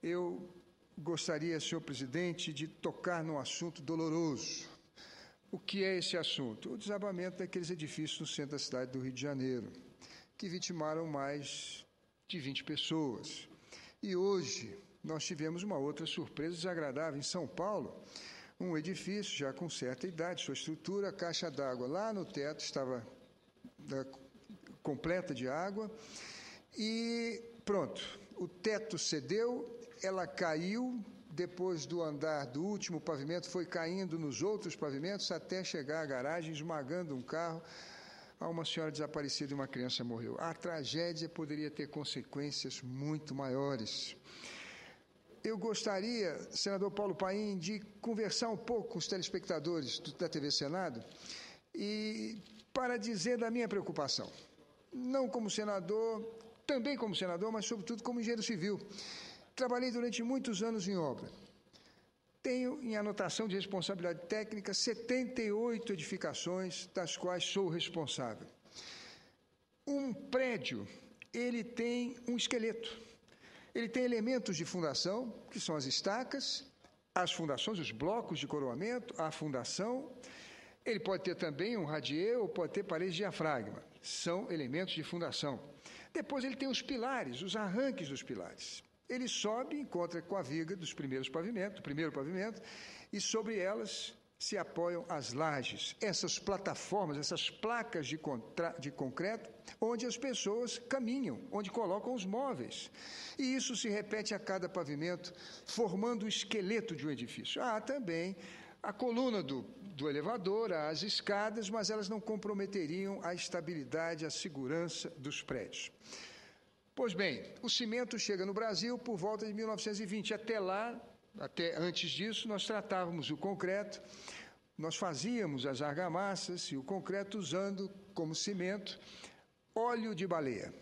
eu gostaria, senhor presidente, de tocar num assunto doloroso. O que é esse assunto? O desabamento daqueles edifícios no centro da cidade do Rio de Janeiro, que vitimaram mais de 20 pessoas. E hoje nós tivemos uma outra surpresa desagradável em São Paulo, um edifício já com certa idade, sua estrutura, a caixa d'água lá no teto estava completa de água e pronto, o teto cedeu, ela caiu, depois do andar do último pavimento, foi caindo nos outros pavimentos até chegar à garagem, esmagando um carro. Há uma senhora desaparecida e uma criança morreu. A tragédia poderia ter consequências muito maiores. Eu gostaria, senador Paulo Paim, de conversar um pouco com os telespectadores da TV Senado e para dizer da minha preocupação. Não como senador, também como senador, mas sobretudo como engenheiro civil. Trabalhei durante muitos anos em obra. Tenho em anotação de responsabilidade técnica 78 edificações, das quais sou responsável. Um prédio, ele tem um esqueleto. Ele tem elementos de fundação, que são as estacas, as fundações, os blocos de coroamento, a fundação. Ele pode ter também um radier ou pode ter paredes de diafragma. São elementos de fundação. Depois ele tem os pilares, os arranques dos pilares. Ele sobe, encontra com a viga dos primeiros pavimentos, do primeiro pavimento, e sobre elas se apoiam as lajes, essas plataformas, essas placas de concreto, onde as pessoas caminham, onde colocam os móveis. E isso se repete a cada pavimento, formando o esqueleto de um edifício. Há também a coluna do elevador, as escadas, mas elas não comprometeriam a estabilidade, a segurança dos prédios. Pois bem, o cimento chega no Brasil por volta de 1920. Até lá, até antes disso, nós tratávamos o concreto, nós fazíamos as argamassas e o concreto usando como cimento óleo de baleia.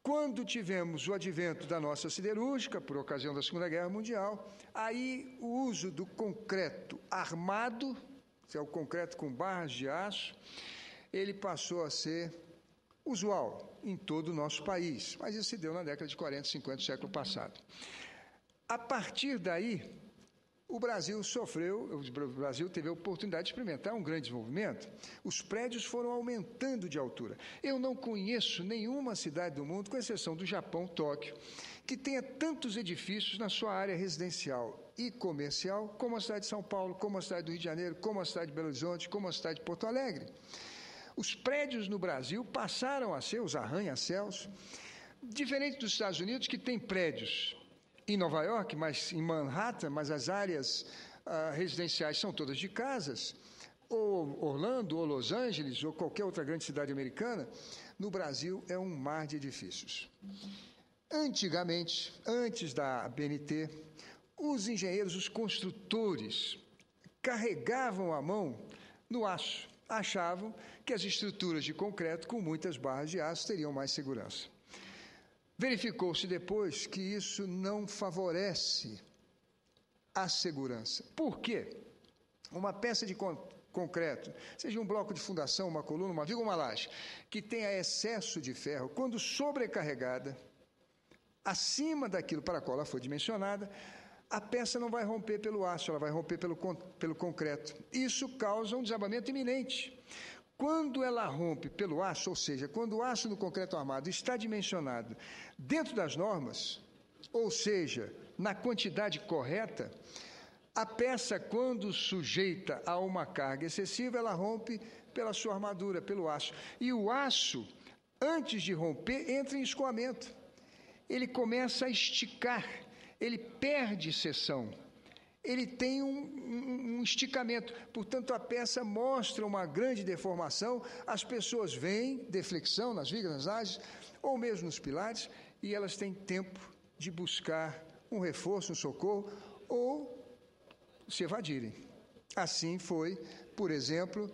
Quando tivemos o advento da nossa siderúrgica, por ocasião da Segunda Guerra Mundial, aí o uso do concreto armado, que é o concreto com barras de aço, ele passou a ser usual em todo o nosso país, mas isso se deu na década de 40, 50 do século passado. A partir daí, o Brasil teve a oportunidade de experimentar um grande desenvolvimento. Os prédios foram aumentando de altura. Eu não conheço nenhuma cidade do mundo, com exceção do Japão, Tóquio, que tenha tantos edifícios na sua área residencial e comercial, como a cidade de São Paulo, como a cidade do Rio de Janeiro, como a cidade de Belo Horizonte, como a cidade de Porto Alegre. Os prédios no Brasil passaram a ser os arranha-céus, diferente dos Estados Unidos, que tem prédios em Nova York, mas em Manhattan, mas as áreas residenciais são todas de casas, ou Orlando, ou Los Angeles, ou qualquer outra grande cidade americana. No Brasil é um mar de edifícios. Antigamente, antes da BNT, os engenheiros, os construtores, carregavam a mão no aço, achavam que as estruturas de concreto com muitas barras de aço teriam mais segurança. Verificou-se depois que isso não favorece a segurança. Por quê? Uma peça de concreto, seja um bloco de fundação, uma coluna, uma viga ou uma laje, que tenha excesso de ferro, quando sobrecarregada, acima daquilo para a qual ela foi dimensionada, a peça não vai romper pelo aço, ela vai romper pelo concreto. Isso causa um desabamento iminente. Quando ela rompe pelo aço, ou seja, quando o aço no concreto armado está dimensionado dentro das normas, ou seja, na quantidade correta, a peça, quando sujeita a uma carga excessiva, ela rompe pela sua armadura, pelo aço. E o aço, antes de romper, entra em escoamento. Ele começa a esticar, ele perde seção. Ele tem um esticamento, portanto a peça mostra uma grande deformação, as pessoas veem deflexão nas vigas, nas lajes, ou mesmo nos pilares, e elas têm tempo de buscar um reforço, um socorro, ou se evadirem. Assim foi, por exemplo,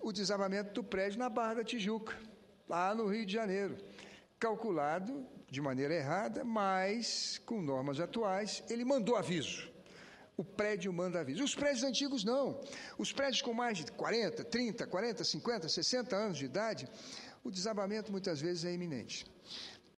o desabamento do prédio na Barra da Tijuca, lá no Rio de Janeiro, calculado de maneira errada, mas com normas atuais, ele mandou aviso. O prédio manda aviso. Os prédios antigos não. Os prédios com mais de 40, 30, 40, 50, 60 anos de idade, o desabamento muitas vezes é iminente.